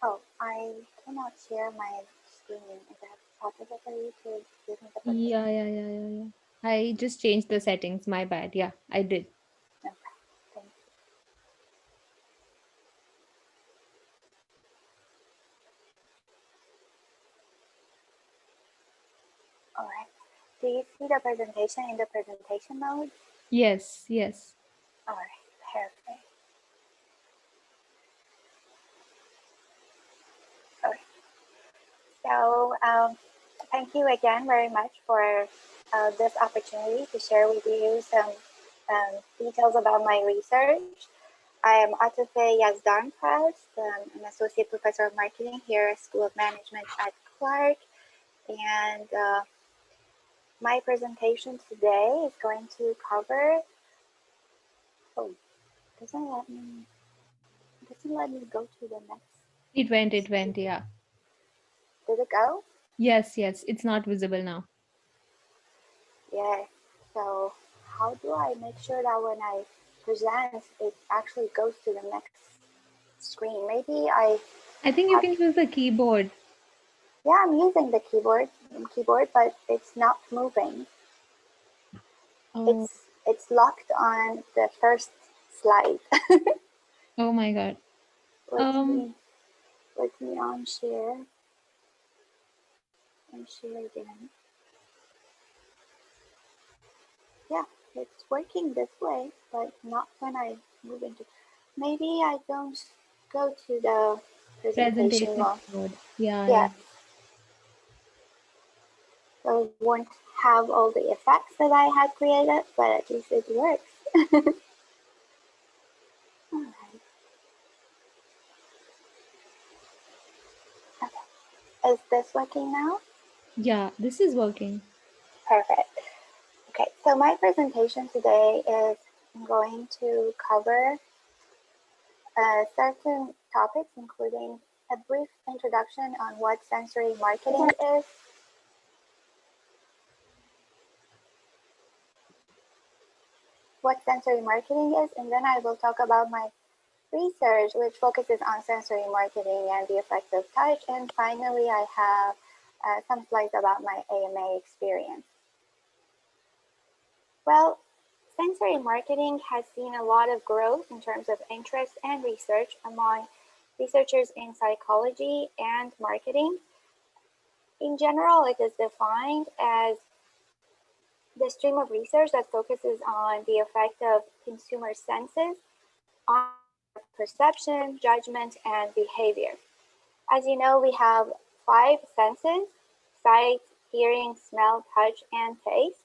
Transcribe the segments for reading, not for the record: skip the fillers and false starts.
Oh, I cannot share my screen. Is that possible for you to give me the permission? Yeah. I just changed the settings. My bad. Yeah, I did. Okay, thank you. All right. Do you see the presentation in the presentation mode? Yes, yes. All right, perfect. All right. So, thank you again very much for this opportunity to share with you some details about my research. I am Atefeh Yazdanparast. I'm an associate professor of marketing here at School of Management at Clark. And my presentation today is going to cover, oh, doesn't let me, doesn't let me go to the next It screen. went, yeah. Did it go? Yes, yes. It's not visible now. Yeah. So how do I make sure that when I present, it actually goes to the next screen? Maybe I I think you have, can use the keyboard. yeah, I'm using the keyboard, but it's not moving. Oh, It's locked on the first slide. oh my God. let Um, me let me unshare and share again. Yeah, it's working this way, but not when I move into. Maybe I don't go to the presentation Presentation mode. mode. Yeah. Yeah, so it won't have all the effects that I had created, but at least it works. All right. Okay. Is this working now? Yeah, this is working. Perfect. Okay, so my presentation today is I'm going to cover certain topics, including a brief introduction on what sensory marketing is, and then I will talk about my research, which focuses on sensory marketing and the effects of touch. And finally, I have some slides about my AMA experience. Well, sensory marketing has seen a lot of growth in terms of interest and research among researchers in psychology and marketing. In general, it is defined as the stream of research that focuses on the effect of consumer senses on our perception, judgment, and behavior. As you know, we have 5 senses: sight, hearing, smell, touch, and taste.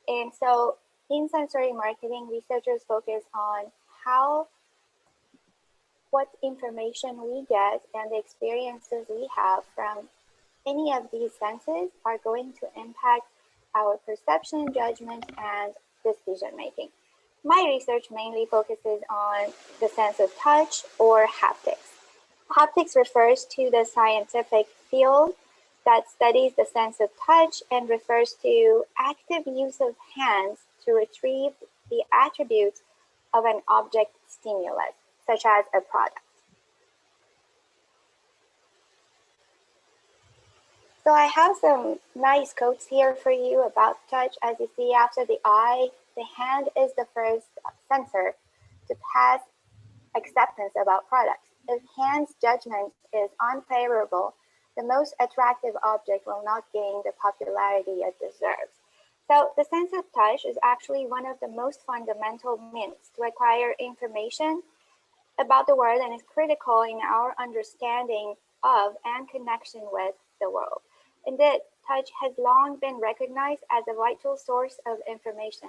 And so in sensory marketing, researchers focus on how what information we get and the experiences we have from any of these senses are going to impact our perception, judgment, and decision making. My research mainly focuses on the sense of touch or haptics. Haptics refers to the scientific field that studies the sense of touch and refers to active use of hands to retrieve the attributes of an object stimulus, such as a product. So I have some nice quotes here for you about touch. As you see, after the eye, the hand is the first sensor to pass acceptance about products. If hand's judgment is unfavorable, the most attractive object will not gain the popularity it deserves. So the sense of touch is actually one of the most fundamental means to acquire information about the world and is critical in our understanding of and connection with the world. Indeed, touch has long been recognized as a vital source of information.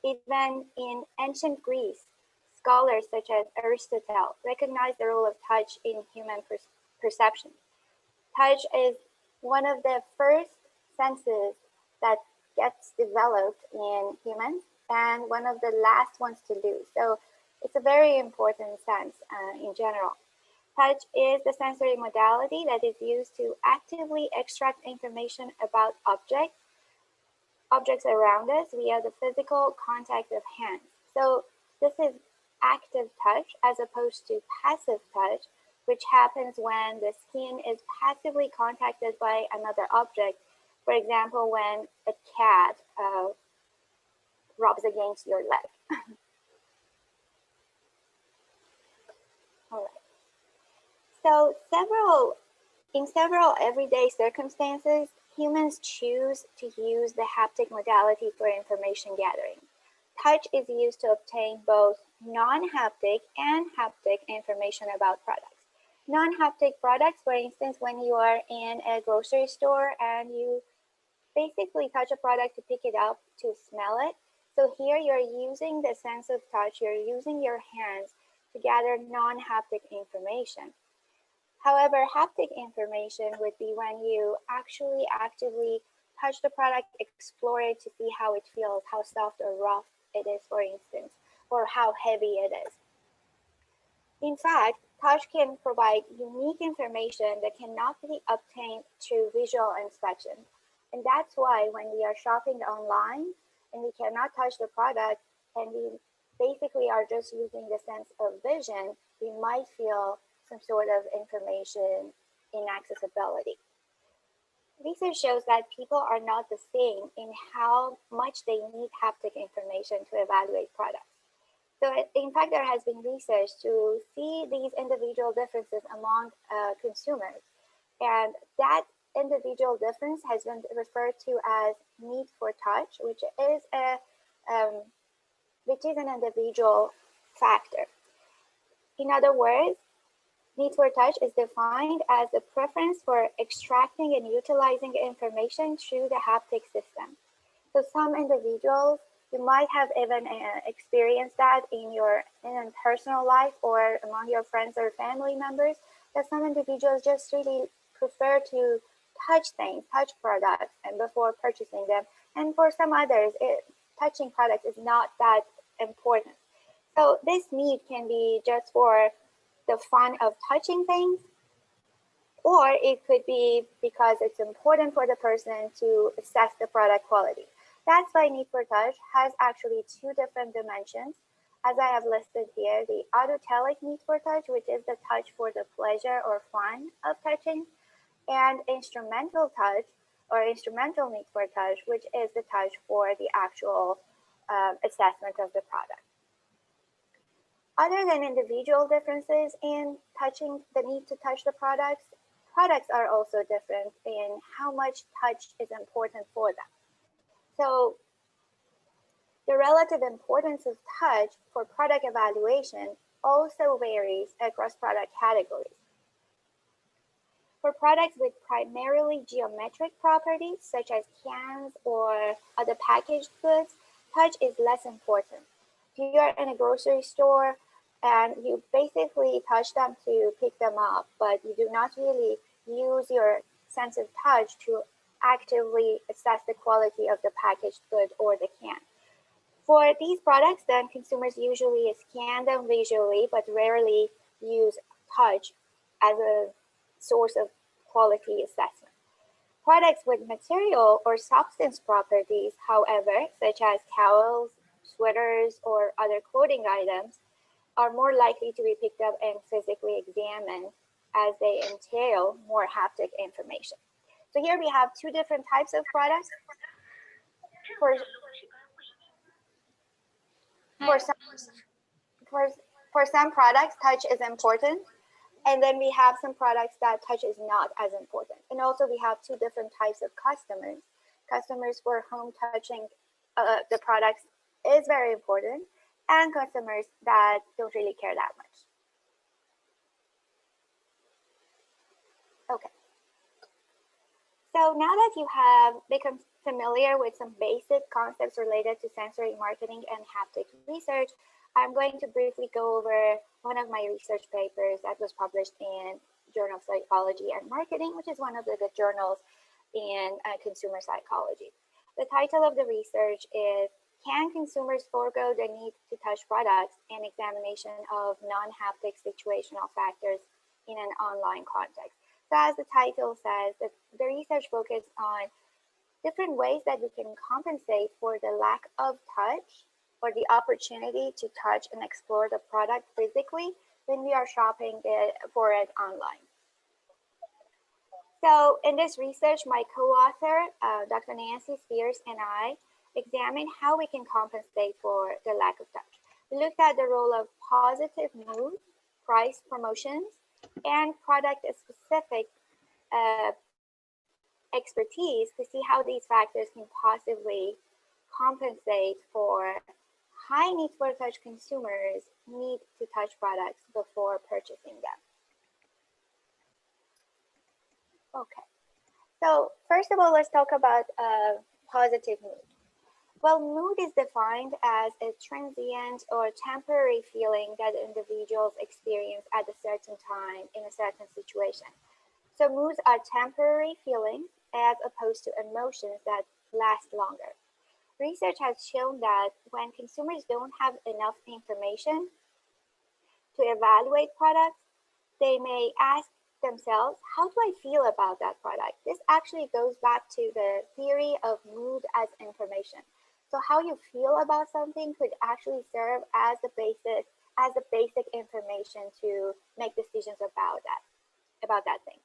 Even in ancient Greece, scholars such as Aristotle recognized the role of touch in human perception. Touch is one of the first senses that gets developed in humans and one of the last ones to lose. So it's a very important sense in general. Touch is the sensory modality that is used to actively extract information about objects around us via the physical contact of hands. So this is active touch as opposed to passive touch, which happens when the skin is passively contacted by another object. For example, when a cat rubs against your leg. All right. So in several everyday circumstances, humans choose to use the haptic modality for information gathering. Touch is used to obtain both non-haptic and haptic information about products. Non-haptic products, for instance, when you are in a grocery store and you basically touch a product to pick it up, to smell it. So here you're using the sense of touch, you're using your hands to gather non-haptic information. However, haptic information would be when you actually actively touch the product, explore it to see how it feels, how soft or rough it is, for instance, or how heavy it is. In fact, touch can provide unique information that cannot be obtained through visual inspection. And that's why when we are shopping online and we cannot touch the product and we basically are just using the sense of vision, we might feel some sort of information inaccessibility. Research shows that people are not the same in how much they need haptic information to evaluate products. So in fact, there has been research to see these individual differences among consumers. And that individual difference has been referred to as need for touch, which is an individual factor. In other words, need for touch is defined as the preference for extracting and utilizing information through the haptic system. So some individuals, you might have even experienced that in your personal life or among your friends or family members, that some individuals just really prefer to touch things, touch products, and before purchasing them. And for some others, touching products is not that important. So this need can be just for the fun of touching things, or it could be because it's important for the person to assess the product quality. That's why need for touch has actually two different dimensions. As I have listed here, the autotelic need for touch, which is the touch for the pleasure or fun of touching, and instrumental touch or instrumental need for touch, which is the touch for the actual assessment of the product. Other than individual differences in touching, the need to touch the products, products are also different in how much touch is important for them. So the relative importance of touch for product evaluation also varies across product categories. For products with primarily geometric properties, such as cans or other packaged goods, touch is less important. If you're in a grocery store and you basically touch them to pick them up, but you do not really use your sense of touch to actively assess the quality of the packaged good or the can. For these products, then consumers usually scan them visually, but rarely use touch as a source of quality assessment. Products with material or substance properties, however, such as towels, sweaters, or other clothing items, are more likely to be picked up and physically examined as they entail more haptic information. So here we have two different types of products. For some products, touch is important. And then we have some products that touch is not as important. And also we have two different types of customers. Customers for whom touching the products is very important, and customers that don't really care that much. Okay. So now that you have become familiar with some basic concepts related to sensory marketing and haptic research, I'm going to briefly go over one of my research papers that was published in Journal of Psychology and Marketing, which is one of the good journals in consumer psychology. The title of the research is Can Consumers Forgo the Need to Touch Products? An Examination of Non-Haptic Situational Factors in an Online Context. So as the title says, the research focused on different ways that we can compensate for the lack of touch or the opportunity to touch and explore the product physically when we are shopping for it online. So in this research, my co-author, Dr. Nancy Spears, and I examined how we can compensate for the lack of touch. We looked at the role of positive mood, price promotions, and product-specific expertise to see how these factors can possibly compensate for high need for touch consumers need to touch products before purchasing them. Okay. So first of all, let's talk about positive mood. Well, mood is defined as a transient or temporary feeling that individuals experience at a certain time in a certain situation. So moods are temporary feelings as opposed to emotions that last longer. Research has shown that when consumers don't have enough information to evaluate products, they may ask themselves, how do I feel about that product? This actually goes back to the theory of mood as information. So how you feel about something could actually serve as the basic information to make decisions about that thing.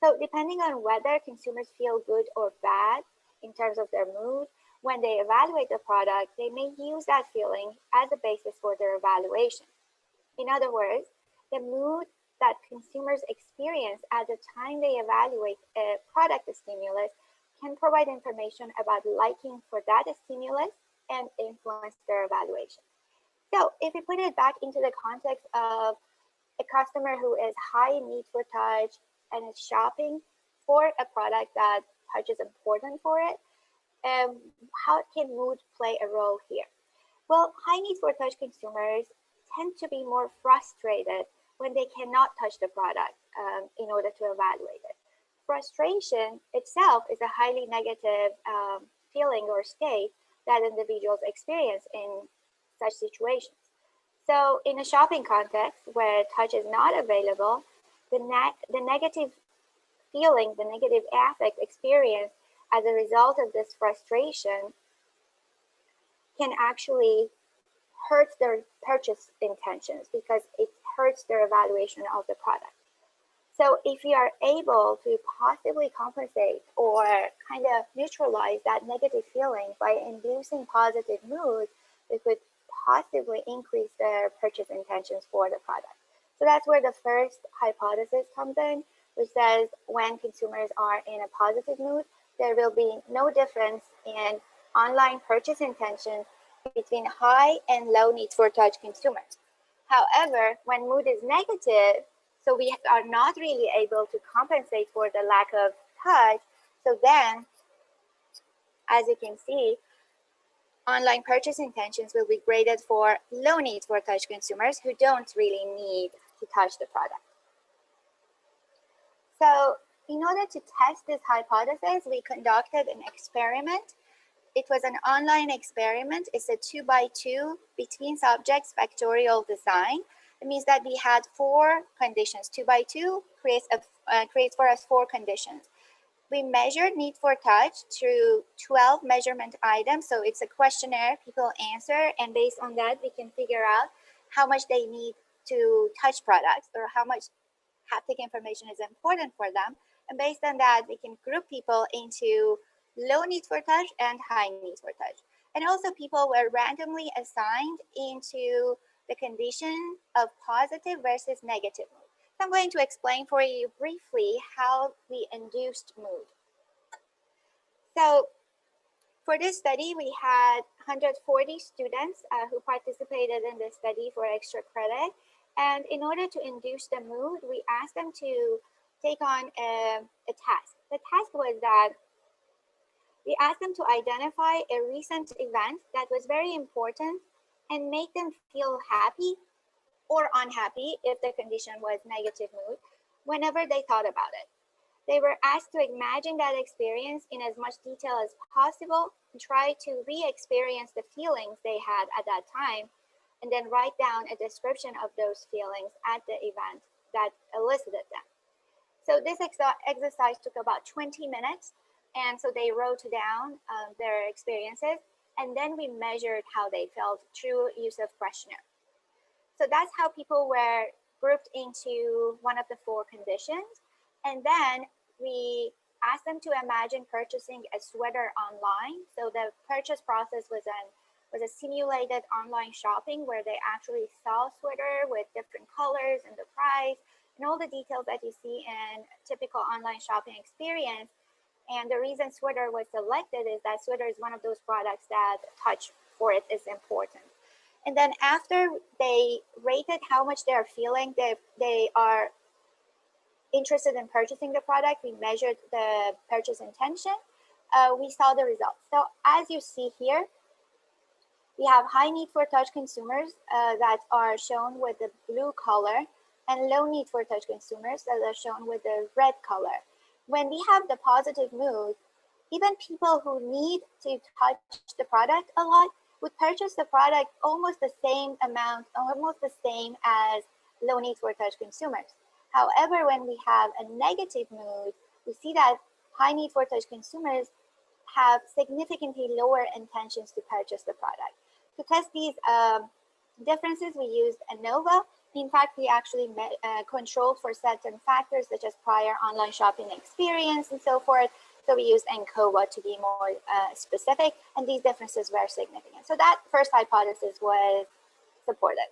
So depending on whether consumers feel good or bad in terms of their mood, when they evaluate the product, they may use that feeling as a basis for their evaluation. In other words, the mood that consumers experience at the time they evaluate a product stimulus can provide information about liking for that stimulus and influence their evaluation. So if we put it back into the context of a customer who is high in need for touch and is shopping for a product that touch is important for it, how can mood play a role here? Well, high need for touch consumers tend to be more frustrated when they cannot touch the product in order to evaluate it. Frustration itself is a highly negative feeling or state that individuals experience in such situations. So in a shopping context where touch is not available, the negative feeling, the negative affect experienced as a result of this frustration can actually hurt their purchase intentions because it hurts their evaluation of the product. So if you are able to possibly compensate or kind of neutralize that negative feeling by inducing positive mood, it could possibly increase their purchase intentions for the product. So that's where the first hypothesis comes in, which says when consumers are in a positive mood, there will be no difference in online purchase intentions between high and low needs for touch consumers. However, when mood is negative, so we are not really able to compensate for the lack of touch. So then, as you can see, online purchase intentions will be graded for low needs for touch consumers who don't really need to touch the product. So in order to test this hypothesis, we conducted an experiment. It was an online experiment. It's a 2x2 between subjects factorial design. It means that we had 4 conditions. 2x2 creates for us 4 conditions. We measured need for touch through 12 measurement items. So it's a questionnaire people answer, and based on that, we can figure out how much they need to touch products or how much haptic information is important for them. And based on that, we can group people into low needs for touch and high needs for touch. And also people were randomly assigned into the condition of positive versus negative mood. So I'm going to explain for you briefly how we induced mood. So for this study, we had 140 students who participated in this study for extra credit. And in order to induce the mood, we asked them to take on a task. The task was that we asked them to identify a recent event that was very important and make them feel happy or unhappy if the condition was negative mood whenever they thought about it. They were asked to imagine that experience in as much detail as possible and try to re-experience the feelings they had at that time, and then write down a description of those feelings at the event that elicited them. So this exercise took about 20 minutes. And so they wrote down their experiences, and then we measured how they felt through use of questionnaire. So that's how people were grouped into one of the 4 conditions. And then we asked them to imagine purchasing a sweater online. So the purchase process was a simulated online shopping where they actually saw a sweater with different colors and the price and all the details that you see in typical online shopping experience. And the reason sweater was selected is that sweater is one of those products that touch for it is important. And then after they rated how much they are feeling, they are interested in purchasing the product, we measured the purchase intention, we saw the results. So as you see here, we have high need for touch consumers that are shown with the blue color and low need for touch consumers that are shown with the red color. When we have the positive mood, even people who need to touch the product a lot would purchase the product almost the same amount, almost the same as low need for touch consumers. However, when we have a negative mood, we see that high need for touch consumers have significantly lower intentions to purchase the product. To test these differences, we used ANOVA. In fact, we actually controlled for certain factors such as prior online shopping experience and so forth. So we used ANCOVA to be more specific, and these differences were significant. So that first hypothesis was supported.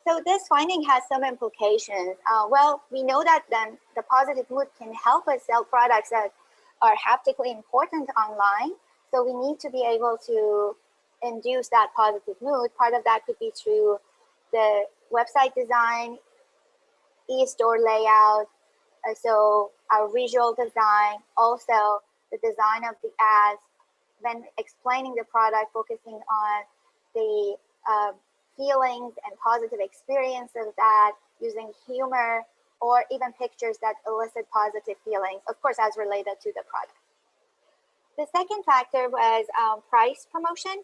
So this finding has some implications. Well, we know that then the positive mood can help us sell products that are haptically important online. So we need to be able to induce that positive mood. Part of that could be through the website design, e-store layout, so our visual design, also the design of the ads, then explaining the product, focusing on the feelings and positive experience of that, using humor or even pictures that elicit positive feelings, of course, as related to the product. The second factor was price promotion.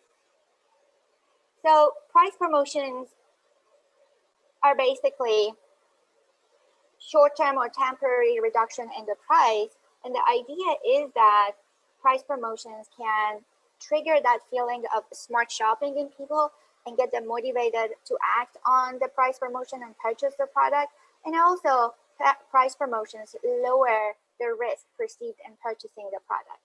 So price promotions are basically short-term or temporary reduction in the price. And the idea is that price promotions can trigger that feeling of smart shopping in people and get them motivated to act on the price promotion and purchase the product. And also, price promotions lower the risk perceived in purchasing the product.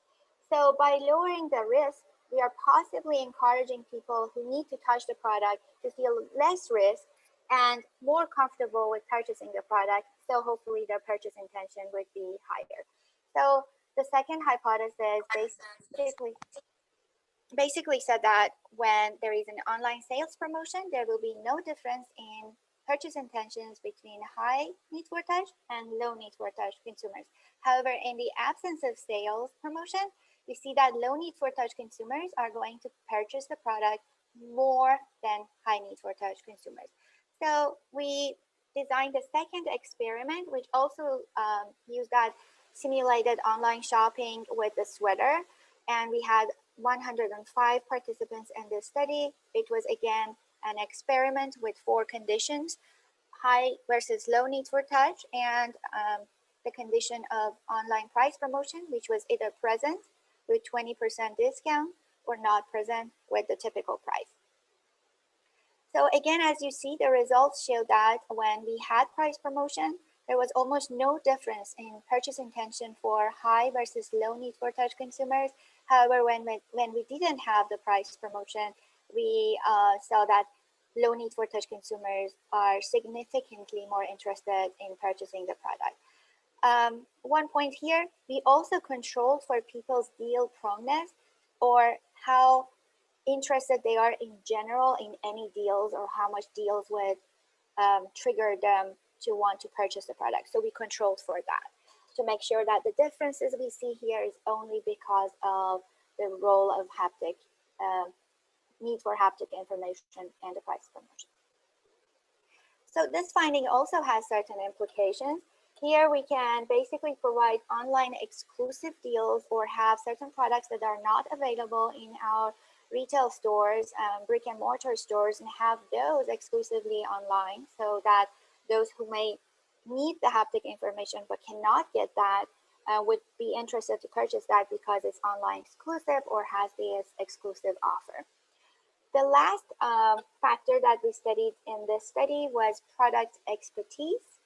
So by lowering the risk, we are possibly encouraging people who need to touch the product to feel less risk and more comfortable with purchasing the product. So hopefully their purchase intention would be higher. So the second hypothesis basically said that when there is an online sales promotion, there will be no difference in purchase intentions between high need for touch and low need for touch consumers. However, in the absence of sales promotion, we see that low need for touch consumers are going to purchase the product more than high need for touch consumers. So we designed a second experiment, which also used that simulated online shopping with the sweater. And we had 105 participants in this study. It was, again, an experiment with 4 conditions: high versus low need for touch, and the condition of online price promotion, which was either present with 20% discount or not present with the typical price. So again, as you see, the results show that when we had price promotion, there was almost no difference in purchase intention for high versus low need for touch consumers. However, when we didn't have the price promotion, we saw that low need for touch consumers are significantly more interested in purchasing the product. One point here, we also controlled for people's deal proneness, or how interested they are in general in any deals, or how much deals would trigger them to want to purchase the product. So we controlled for that to make sure that the differences we see here is only because of the role of haptic, need for haptic information and the price promotion. So this finding also has certain implications. Here we can basically provide online exclusive deals or have certain products that are not available in our retail stores, brick and mortar stores, and have those exclusively online, so that those who may need the haptic information but cannot get that would be interested to purchase that because it's online exclusive or has this exclusive offer. The last factor that we studied in this study was product expertise.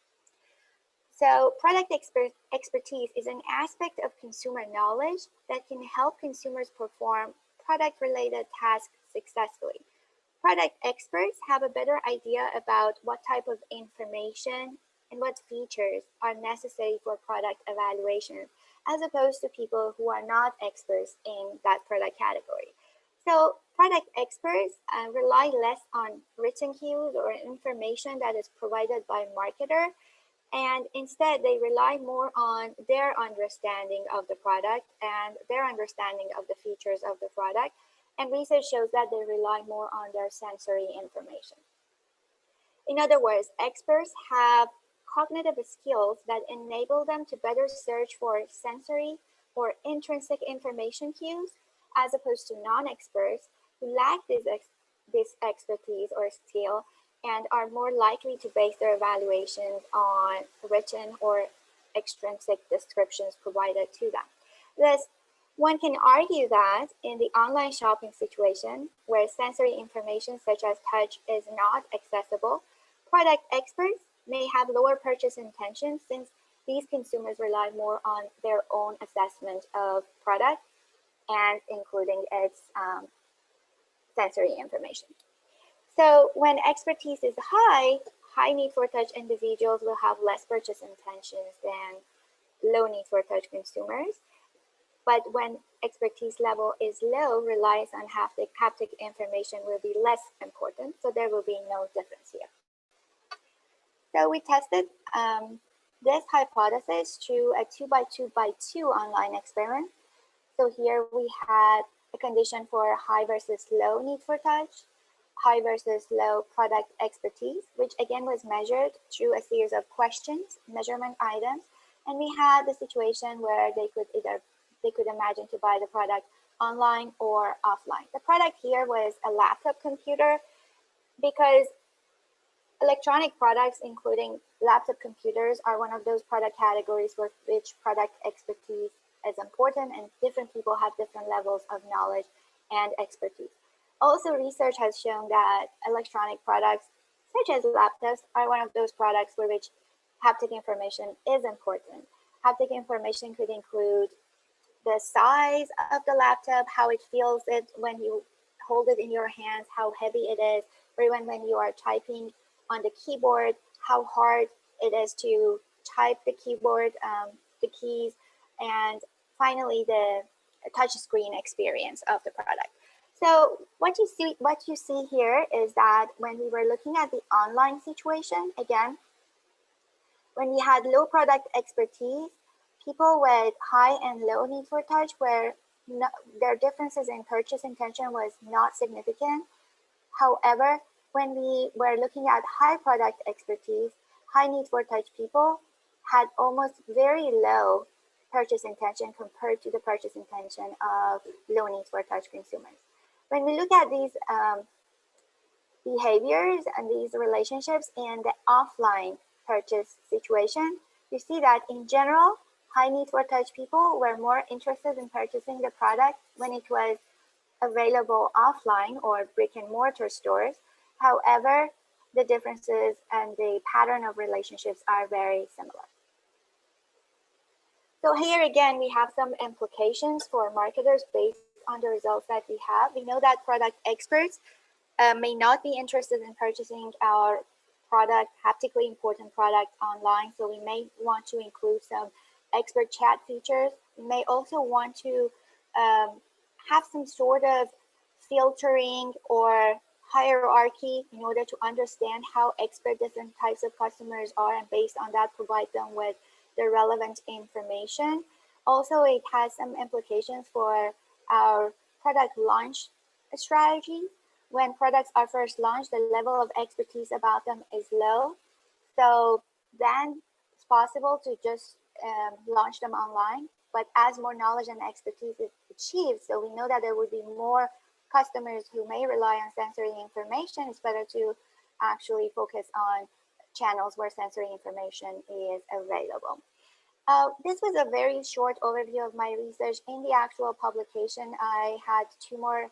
So product expertise is an aspect of consumer knowledge that can help consumers perform product-related tasks successfully. Product experts have a better idea about what type of information and what features are necessary for product evaluation, as opposed to people who are not experts in that product category. So product experts rely less on written cues or information that is provided by marketer, and instead they rely more on their understanding of the product and their understanding of the features of the product, and research shows that they rely more on their sensory information. In other words, experts have cognitive skills that enable them to better search for sensory or intrinsic information cues, as opposed to non-experts who lack this expertise or skill and are more likely to base their evaluations on written or extrinsic descriptions provided to them. Thus, one can argue that in the online shopping situation, where sensory information such as touch is not accessible, product experts may have lower purchase intentions, since these consumers rely more on their own assessment of product and including its sensory information. So when expertise is high need for touch individuals will have less purchase intentions than low need for touch consumers. But when expertise level is low, reliance on haptic information will be less important, so there will be no difference here. So we tested this hypothesis through a 2x2x2 online experiment. So here we had a condition for high versus low need for touch, high versus low product expertise, which again was measured through a series of questions, measurement items, and we had the situation where they could imagine to buy the product online or offline. The product here was a laptop computer, because electronic products, including laptop computers, are one of those product categories for which product expertise is important, and different people have different levels of knowledge and expertise. Also, research has shown that electronic products, such as laptops, are one of those products for which haptic information is important. Haptic information could include the size of the laptop, how it feels it when you hold it in your hands, how heavy it is, or even when you are typing on the keyboard, how hard it is to type the keyboard, the keys, and finally the touch screen experience of the product. So what you see here is that when we were looking at the online situation, again, when we had low product expertise, people with high and low need for touch where their differences in purchase intention was not significant. However, when we were looking at high product expertise, high need for touch people had almost very low purchase intention compared to the purchase intention of low need for touch consumers. When we look at these behaviors and these relationships in the offline purchase situation, you see that in general, high need for touch people were more interested in purchasing the product when it was available offline or brick and mortar stores. However, the differences and the pattern of relationships are very similar. So here again, we have some implications for marketers based on the results that we have. We know that product experts may not be interested in purchasing our product, haptically important product online. So we may want to include some expert chat features. We may also want to have some sort of filtering or hierarchy in order to understand how expert different types of customers are, and based on that provide them with the relevant information. Also, it has some implications for our product launch strategy. When products are first launched, the level of expertise about them is low. So then it's possible to just launch them online. But as more knowledge and expertise is achieved, so we know that there would be more customers who may rely on sensory information, it's better to actually focus on channels where sensory information is available. This was a very short overview of my research. In the actual publication, I had two more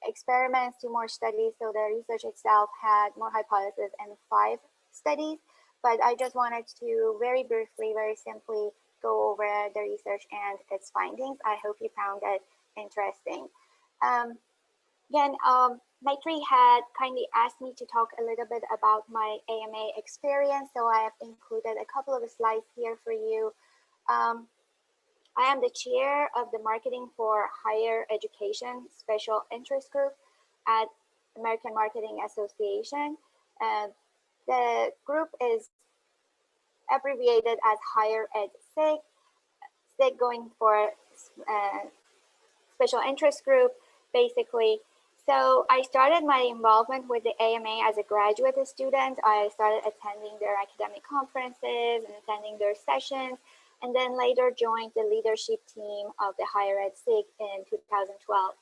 experiments, 2 more studies. So the research itself had more hypotheses and 5 studies. But I just wanted to very briefly, very simply go over the research and its findings. I hope you found it interesting. Um, Again, Maitri had kindly asked me to talk a little bit about my AMA experience, so I have included a couple of slides here for you. Um, I am the chair of the Marketing for Higher Education Special Interest Group at American Marketing Association. The group is abbreviated as Higher Ed SIG, SIG going for Special Interest Group, basically. So I started my involvement with the AMA as a graduate student. I started attending their academic conferences and attending their sessions, and then later joined the leadership team of the Higher Ed SIG in 2012.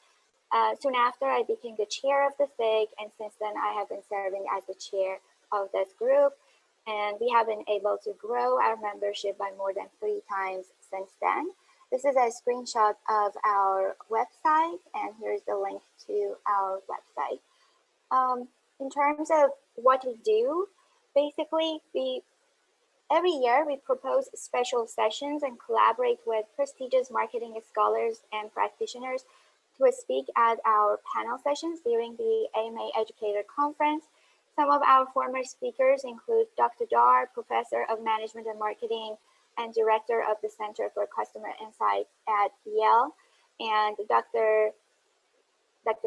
Soon after, I became the chair of the SIG, and since then I have been serving as the chair of this group. And we have been able to grow our membership by more than 3 times since then. This is a screenshot of our website, and here's the link to our website. In terms of what we do, basically, every year we propose special sessions and collaborate with prestigious marketing scholars and practitioners to speak at our panel sessions during the AMA Educator Conference. Some of our former speakers include Dr. Dar, Professor of Management and Marketing and Director of the Center for Customer Insights at Yale, and Dr.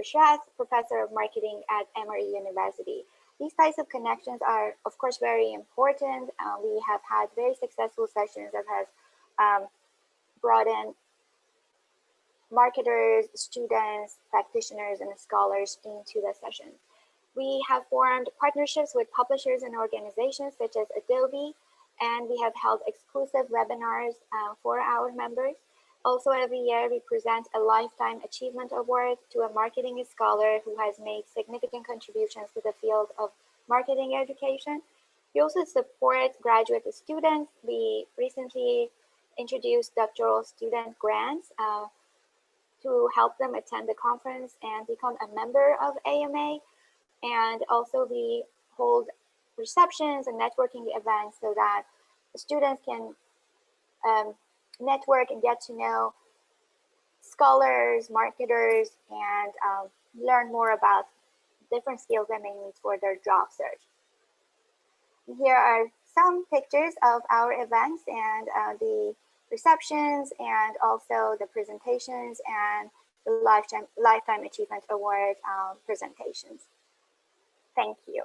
Schatz, Professor of Marketing at Emory University. These types of connections are, of course, very important. We have had very successful sessions that has brought in marketers, students, practitioners, and scholars into the sessions. We have formed partnerships with publishers and organizations such as Adobe, and we have held exclusive webinars for our members. Also, every year we present a Lifetime Achievement Award to a marketing scholar who has made significant contributions to the field of marketing education. We also support graduate students. We recently introduced doctoral student grants to help them attend the conference and become a member of AMA. And also we hold receptions and networking events so that the students can network and get to know scholars, marketers, and learn more about different skills they may need for their job search. And here are some pictures of our events and the receptions, and also the presentations and the Lifetime Achievement Award presentations. Thank you.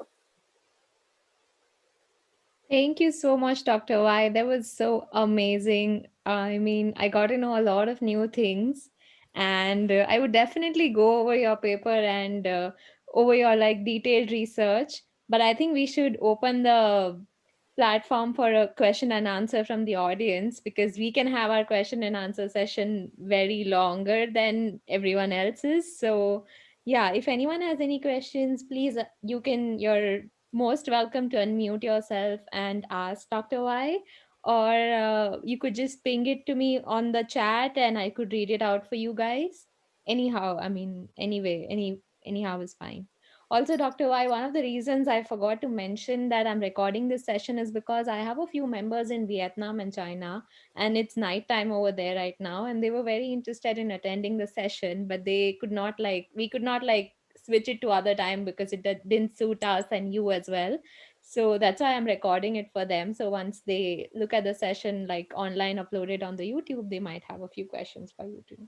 Thank you so much, Dr. Y. That was so amazing. I mean, I got to know a lot of new things, and I would definitely go over your paper and over your like detailed research. But I think we should open the platform for a question and answer from the audience, because we can have our question and answer session very longer than everyone else's. So, yeah, if anyone has any questions, please, you're most welcome to unmute yourself and ask Dr. Y, or you could just ping it to me on the chat and I could read it out for you guys. Anyhow, I mean, anyway, anyhow is fine. Also, Dr. Y, one of the reasons I forgot to mention that I'm recording this session is because I have a few members in Vietnam and China, and it's nighttime over there right now, and they were very interested in attending the session, but we could not like switch it to other time because didn't suit us and you as well. So that's why I'm recording it for them. So once they look at the session like online uploaded on the YouTube, they might have a few questions for you too.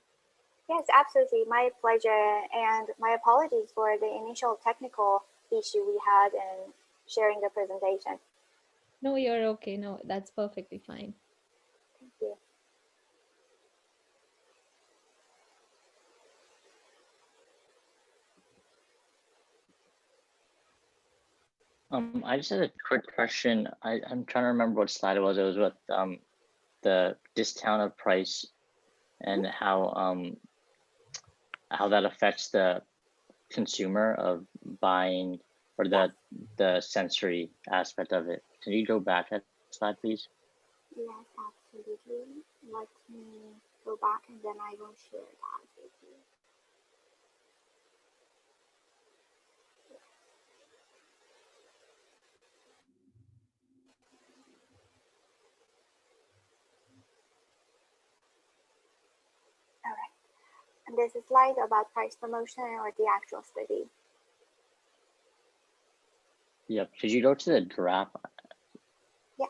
Yes, absolutely. My pleasure. And my apologies for the initial technical issue we had in sharing the presentation. No, you're okay. No, that's perfectly fine. Thank you. I just had a quick question. I'm trying to remember what slide it was. It was with the discounted price and how that affects the consumer of buying, or the sensory aspect of it. Can you go back that slide, please? Yes, absolutely. Let me go back and then I will share that with you. this slide about price promotion or the actual study. Yep. Could you go to the graph? Yeah.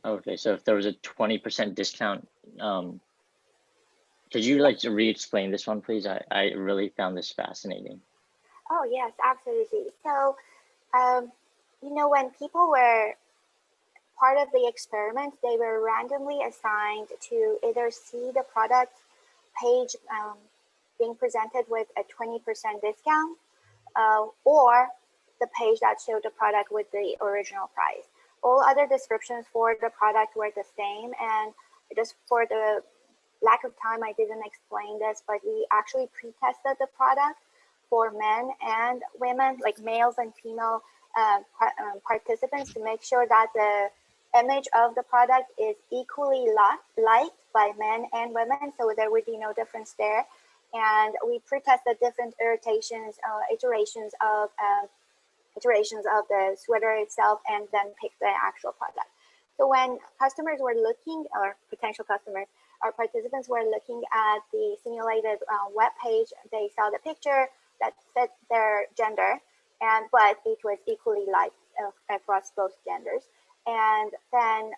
Okay, so if there was a 20% discount, could you like to re-explain this one, please? I really found this fascinating. Oh, yes, absolutely. So, you know, when people were part of the experiment, they were randomly assigned to either see the product page being presented with a 20% discount or the page that showed the product with the original price. All other descriptions for the product were the same, and just for the lack of time, I didn't explain this, but we actually pre-tested the product for men and women, like males and female participants, to make sure that the image of the product is equally liked by men and women, so there would be no difference there. And we pre-tested different iterations of the sweater itself, and then picked the actual product. So when customers were looking, or potential customers, our participants were looking at the simulated web page, they saw the picture that fit their gender, but it was equally liked across both genders. And then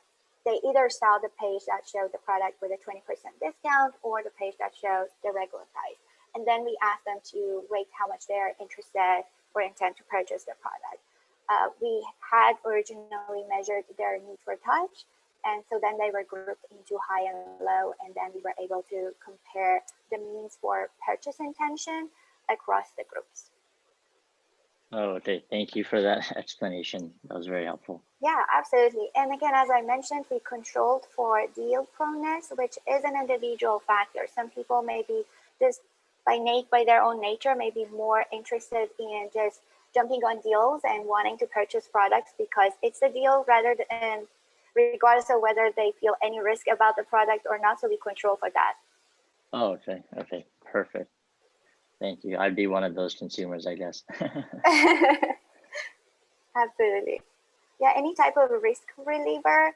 they either saw the page that showed the product with a 20% discount or the page that shows the regular price. And then we asked them to rate how much they're interested or intend to purchase the product. We had originally measured their need for touch, and so then they were grouped into high and low, and then we were able to compare the means for purchase intention across the groups. Oh, okay. Thank you for that explanation. That was very helpful. Yeah, absolutely. And again, as I mentioned, we controlled for deal proneness, which is an individual factor. Some people may be just by their own nature, may be more interested in just jumping on deals and wanting to purchase products because it's a deal rather than regardless of whether they feel any risk about the product or not. So we control for that. Oh, okay. Okay, perfect. Thank you. I'd be one of those consumers, I guess. Absolutely. Yeah, any type of risk reliever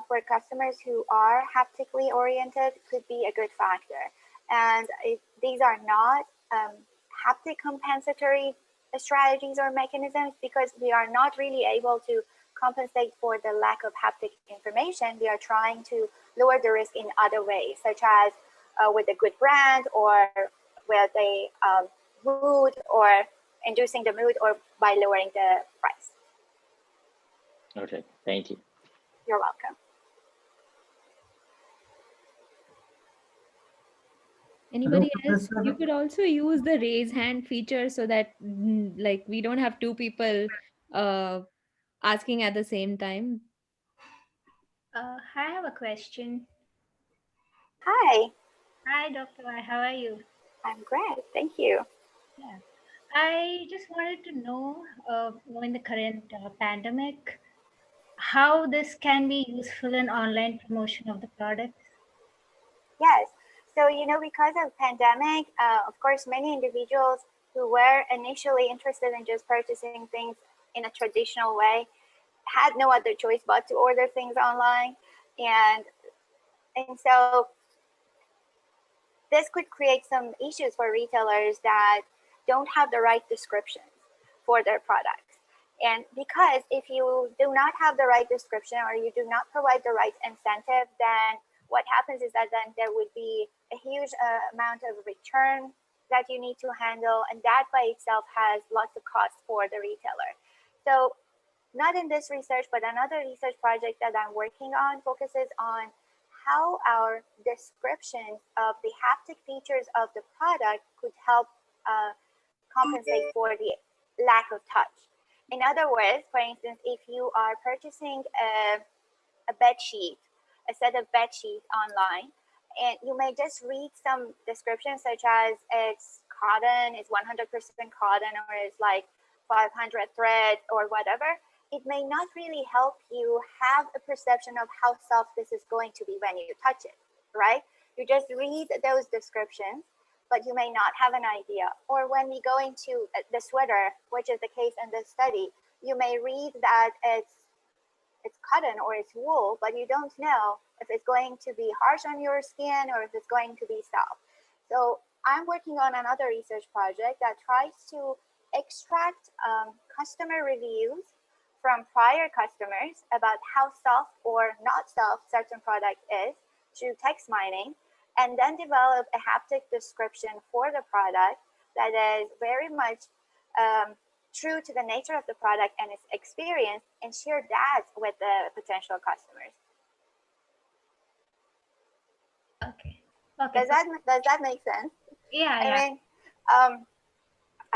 for customers who are haptically oriented could be a good factor. And these are not haptic compensatory strategies or mechanisms because we are not really able to compensate for the lack of haptic information. We are trying to lower the risk in other ways, such as with a good brand or with a mood or inducing the mood or by lowering the price. Okay, thank you. You're welcome. Anybody Hello, else? You could also use the raise hand feature so that like we don't have two people asking at the same time. I have a question. Hi. Hi, Dr. I, how are you? I'm great. Thank you. Yeah. I just wanted to know, in the current pandemic, how this can be useful in online promotion of the products. Yes. So, you know, because of pandemic, of course, many individuals who were initially interested in just purchasing things in a traditional way had no other choice but to order things online. And so this could create some issues for retailers that don't have the right descriptions for their products. And because if you do not have the right description or you do not provide the right incentive, then what happens is that then there would be a huge amount of return that you need to handle, and that by itself has lots of costs for the retailer. So not in this research, but another research project that I'm working on focuses on how our descriptions of the haptic features of the product could help compensate for the lack of touch. In other words, for instance, if you are purchasing a bed sheet, a set of bed sheets online, and you may just read some descriptions such as it's cotton, it's 100% cotton, or it's like 500 thread or whatever. It may not really help you have a perception of how soft this is going to be when you touch it, right? You just read those descriptions, but you may not have an idea. Or when we go into the sweater, which is the case in this study, you may read that it's it's cotton or it's wool, but you don't know if it's going to be harsh on your skin or if it's going to be soft. So I'm working on another research project that tries to extract customer reviews from prior customers about how soft or not soft certain product is through text mining, and then develop a haptic description for the product that is very much true to the nature of the product and its experience, and share that with the potential customers. Okay. Okay. Does that make sense? Yeah. I Yeah. mean,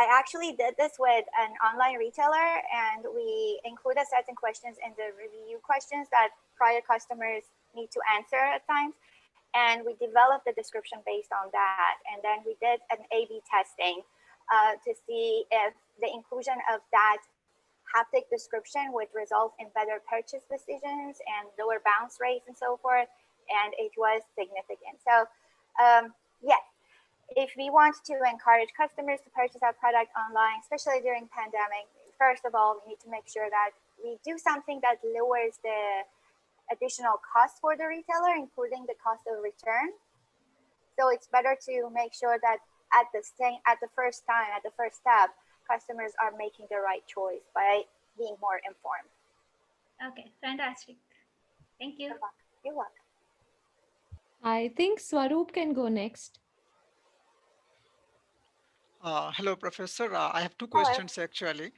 I actually did this with an online retailer, and we included certain questions in the review questions that prior customers need to answer at times. And we developed the description based on that. And then we did an A/B testing to see if the inclusion of that haptic description would result in better purchase decisions and lower bounce rates and so forth. And it was significant. So yes, if we want to encourage customers to purchase our product online, especially during pandemic, first of all, we need to make sure that we do something that lowers the additional cost for the retailer, including the cost of return. So it's better to make sure that at the first step, customers are making the right choice by being more informed. Okay. Fantastic. Thank you. You're welcome. I think Swaroop can go next. Hello, Professor. I have two Hello. questions actually.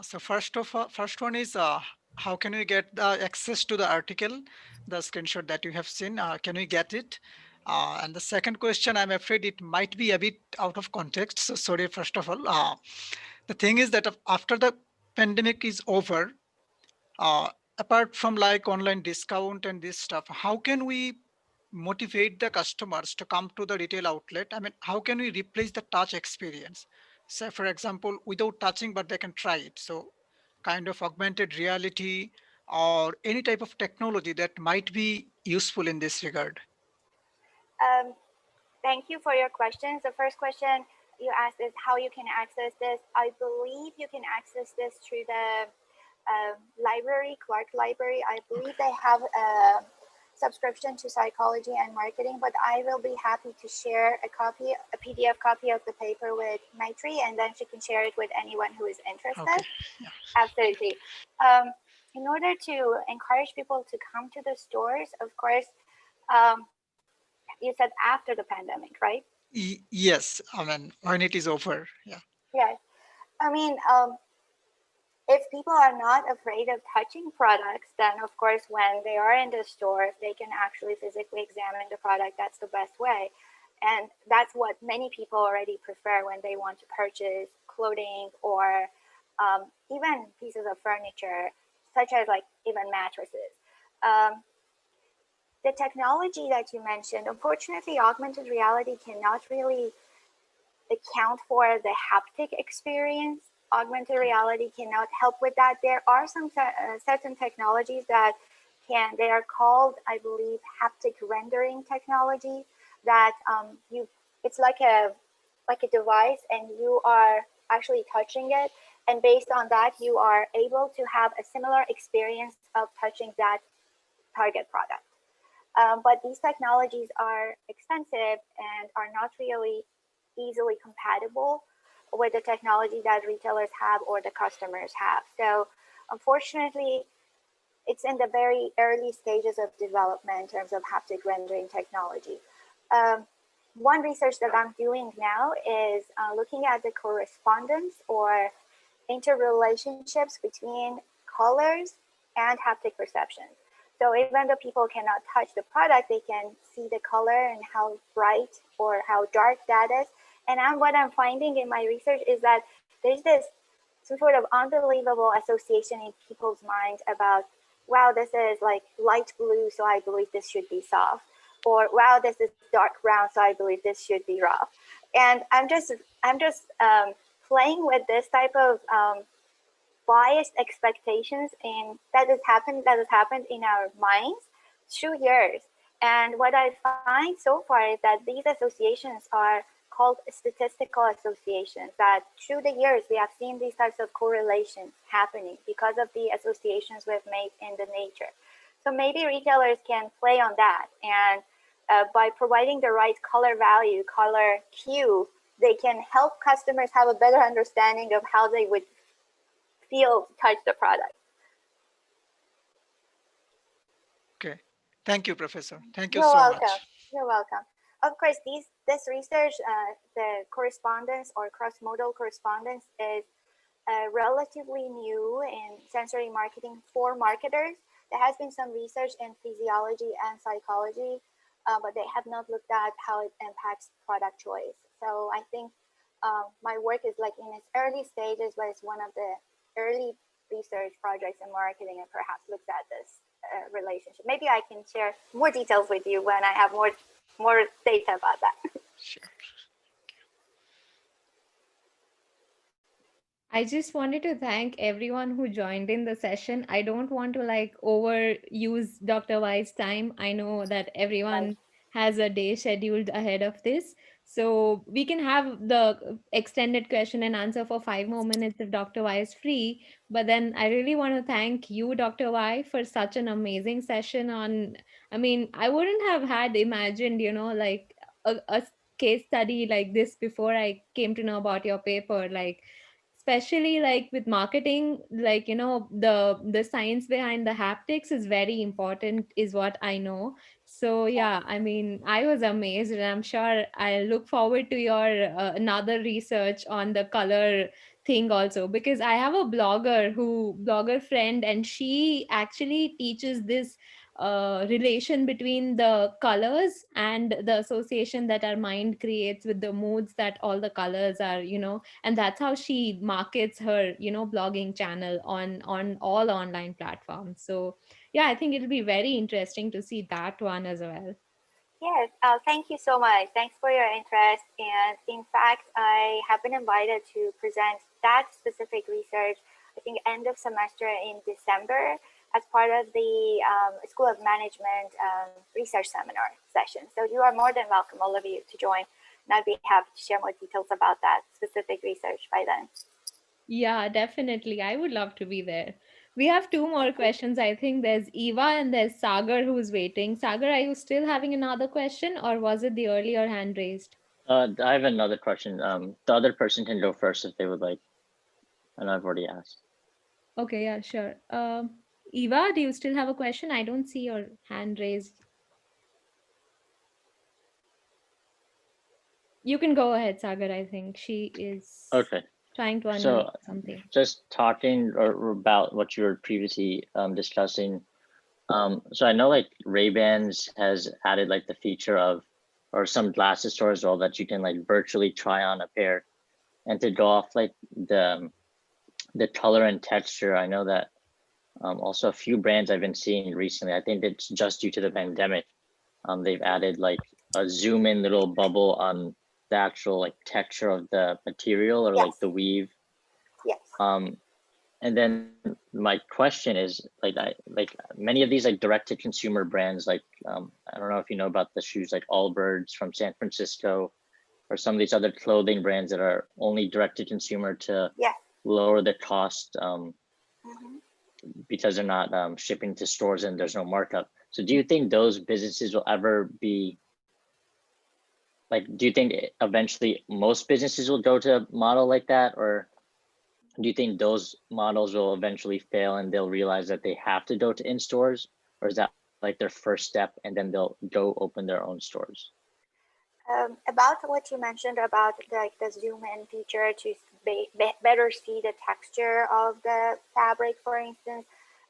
So first one is how can we get the access to the article, the screenshot that you have seen? Can we get it? And the second question, I'm afraid it might be a bit out of context. So sorry, first of all. The thing is that after the pandemic is over, uh, apart from like online discount and this stuff, how can we motivate the customers to come to the retail outlet? I mean, how can we replace the touch experience? Say, for example, without touching, but they can try it. So, kind of augmented reality or any type of technology that might be useful in this regard. Um, Thank you for your questions. The first question you asked is how you can access this. I believe you can access this through the library, Clark Library. I believe they have a subscription to psychology and marketing, but I will be happy to share a PDF copy of the paper with Maitri, and then she can share it with anyone who is interested. Okay. Yeah. Absolutely. In order to encourage people to come to the stores, of course, you said after the pandemic, right? Yes. I mean, when it is over. Yeah. Yes. I mean, if people are not afraid of touching products, then of course, when they are in the store, if they can actually physically examine the product, that's the best way. And that's what many people already prefer when they want to purchase clothing or even pieces of furniture, such as like even mattresses. The technology that you mentioned, unfortunately, augmented reality cannot really account for the haptic experience. Augmented reality cannot help with that. There are some certain technologies that they are called, I believe, haptic rendering technology, that it's like a device and you are actually touching it. And based on that, you are able to have a similar experience of touching that target product. But these technologies are expensive and are not really easily compatible with the technology that retailers have or the customers have. So unfortunately, it's in the very early stages of development in terms of haptic rendering technology. One research that I'm doing now is looking at the correspondence or interrelationships between colors and haptic perception. So even though people cannot touch the product, they can see the color and how bright or how dark that is. And what I'm finding in my research is that there's some sort of unbelievable association in people's minds about, wow, this is like light blue, so I believe this should be soft. Or wow, this is dark brown, so I believe this should be rough. And I'm just playing with this type of biased expectations that has happened in our minds through years. And what I find so far is that these associations are called statistical associations, that through the years we have seen these types of correlations happening because of the associations we've made in the nature. So maybe retailers can play on that, and by providing the right color value, color cue, they can help customers have a better understanding of how they would feel, touch the product. Okay. Thank you, Professor. Thank you You're so welcome. much. You're welcome. Of course, this research, the correspondence or cross-modal correspondence is relatively new in sensory marketing for marketers. There has been some research in physiology and psychology, but they have not looked at how it impacts product choice. So I think my work is like in its early stages, but it's one of the early research projects in marketing, and perhaps looks at this relationship. Maybe I can share more details with you when I have more data about that. Sure. I just wanted to thank everyone who joined in the session. I don't want to like overuse Dr. Y's time. I know that everyone has a day scheduled ahead of this. So we can have the extended question and answer for 5 more minutes if Dr. Y is free. But then I really want to thank you, Dr. Y, for such an amazing session on, I mean, I wouldn't have had imagined, like a case study like this before I came to know about your paper. Like, especially like with marketing, like the science behind the haptics is very important, is what I know. So yeah, I mean, I was amazed, and I'm sure I look forward to your another research on the color thing also, because I have a blogger friend, and she actually teaches this relation between the colors and the association that our mind creates with the moods that all the colors are, and that's how she markets her blogging channel on all online platforms. So yeah, I think it'll be very interesting to see that one as well. Yes, thank you so much. Thanks for your interest. And in fact, I have been invited to present that specific research, I think end of semester in December, as part of the School of Management research seminar session. So you are more than welcome, all of you, to join. And I'd be happy to share more details about that specific research by then. Yeah, definitely, I would love to be there. We have two more questions. I think there's Eva and there's Sagar who's waiting. Sagar, are you still having another question, or was it the earlier hand raised? I have another question. The other person can go first if they would like, and I've already asked. Okay, yeah, sure. Eva, do you still have a question? I don't see your hand raised. You can go ahead, Sagar. I think she is Okay. trying to unmute So something. just talking or about what you were previously discussing. So I know like Ray-Bans has added like the feature of, or some glasses stores as well, that you can like virtually try on a pair, and to go off like the color and texture. I know that also a few brands I've been seeing recently, I think it's just due to the pandemic, they've added like a zoom in little bubble on the actual like texture of the material, or like Yes. the weave. Yes. And then my question is like many of these like direct to consumer brands, like I don't know if you know about the shoes like Allbirds from San Francisco, or some of these other clothing brands that are only direct to consumer to Yes. lower the cost Mm-hmm. because they're not shipping to stores and there's no markup. So do you think those businesses will ever be like, do you think eventually most businesses will go to a model like that, or do you think those models will eventually fail and they'll realize that they have to go to in stores, or is that like their first step and then they'll go open their own stores? About what you mentioned about like the zoom in feature to better see the texture of the fabric, for instance.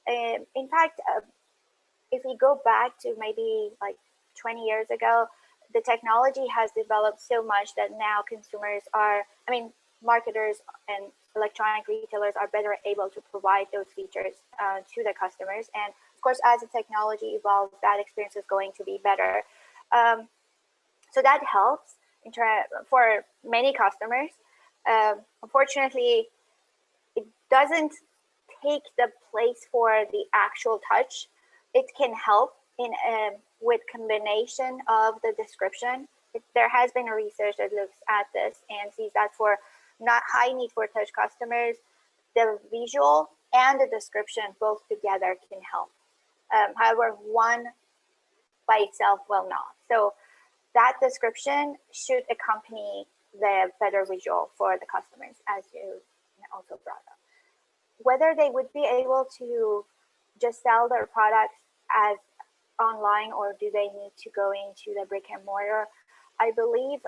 In fact, if we go back to maybe like 20 years ago, the technology has developed so much that now marketers and electronic retailers are better able to provide those features to the customers. And of course, as the technology evolves, that experience is going to be better. So that helps for many customers. Unfortunately, it doesn't take the place for the actual touch. It can help in with combination of the description there has been a research that looks at this and sees that for not high need for touch customers, the visual and the description both together can help. However, one by itself will not. So that description should accompany the better visual for the customers, as you also brought up. Whether they would be able to just sell their products as online, or do they need to go into the brick and mortar, I believe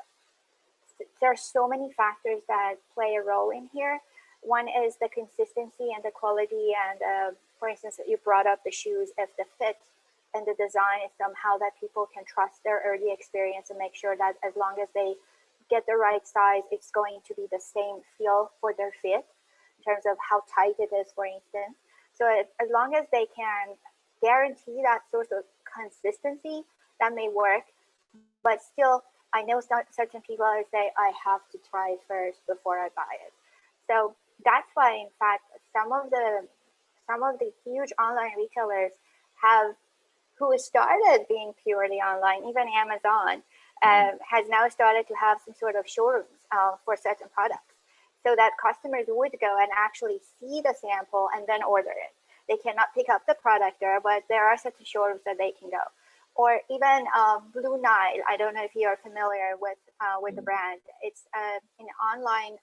there are so many factors that play a role in here. One is the consistency and the quality, and for instance, you brought up the shoes. If the fit and the design is somehow that people can trust their early experience and make sure that as long as they get the right size, it's going to be the same feel for their fit in terms of how tight it is, for instance. So as long as they can guarantee that sort of consistency, that may work. But still, I know certain people say, I have to try it first before I buy it. So that's why, in fact, some of the huge online retailers have, who started being purely online, even Amazon, has now started to have some sort of showrooms for certain products, so that customers would go and actually see the sample and then order it. They cannot pick up the product there, but there are certain showrooms that they can go. Or even Blue Nile. I don't know if you are familiar with the brand. It's an online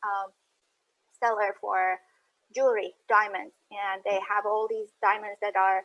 seller for jewelry, diamonds, and they have all these diamonds that are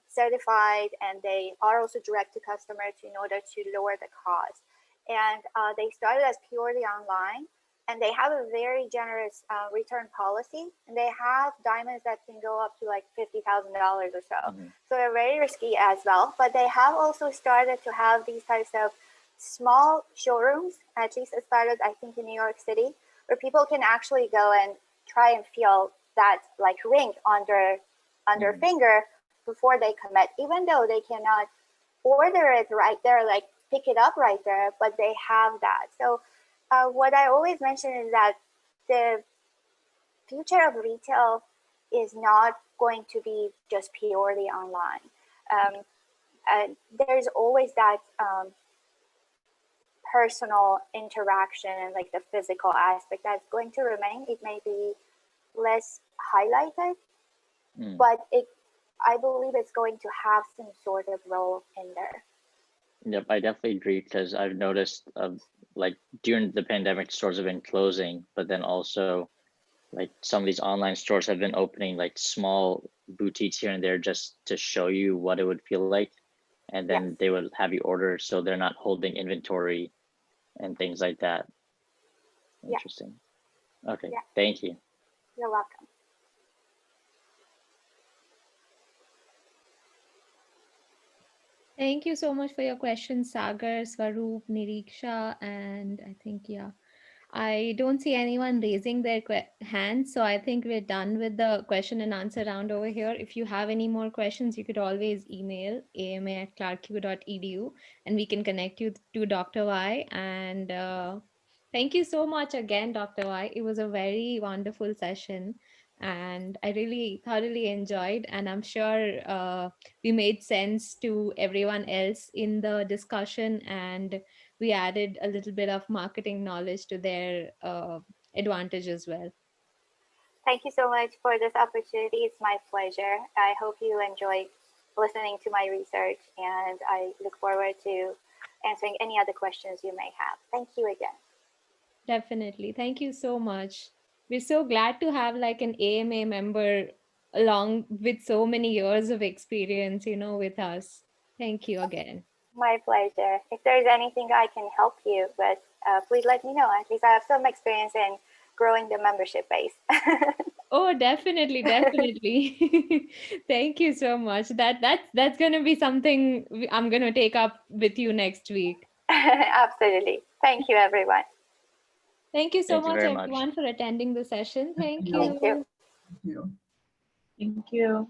certified, and they are also direct to customers in order to lower the cost. And they started as purely online, and they have a very generous return policy, and they have diamonds that can go up to like $50,000 or so. So they're very risky as well, but they have also started to have these types of small showrooms, at least it started, I think, in New York City, where people can actually go and try and feel that like ring on their finger before they commit, even though they cannot order it right there, like pick it up right there, but they have that. So what I always mention is that the future of retail is not going to be just purely online. There's always that personal interaction and like the physical aspect that's going to remain. It may be less highlighted, but I believe it's going to have some sort of role in there. Yep, I definitely agree, because I've noticed like during the pandemic, stores have been closing, but then also like some of these online stores have been opening like small boutiques here and there just to show you what it would feel like, and then they would have you order, so they're not holding inventory and things like that. Interesting. Okay, thank you. You're welcome. Thank you so much for your questions, Sagar, Swaroop, Niriksha, and I think, I don't see anyone raising their hands, so I think we're done with the question and answer round over here. If you have any more questions, you could always email ama@clarku.edu, and we can connect you to Dr. Y. And thank you so much again, Dr. Y. It was a very wonderful session, and I really thoroughly enjoyed, and I'm sure we made sense to everyone else in the discussion, and we added a little bit of marketing knowledge to their advantage as well. Thank you so much for this opportunity. It's my pleasure. I hope you enjoyed listening to my research, and I look forward to answering any other questions you may have. Thank you again. Definitely. Thank you so much. We're so glad to have like an AMA member along with so many years of experience, with us. Thank you again. My pleasure. If there's anything I can help you with, please let me know. At least I have some experience in growing the membership base. Oh, definitely. Thank you so much. That's going to be something I'm going to take up with you next week. Absolutely. Thank you, everyone. Thank you so Thank you much, very much. everyone, for attending the session. Thank you. Thank you. Thank you. Thank you.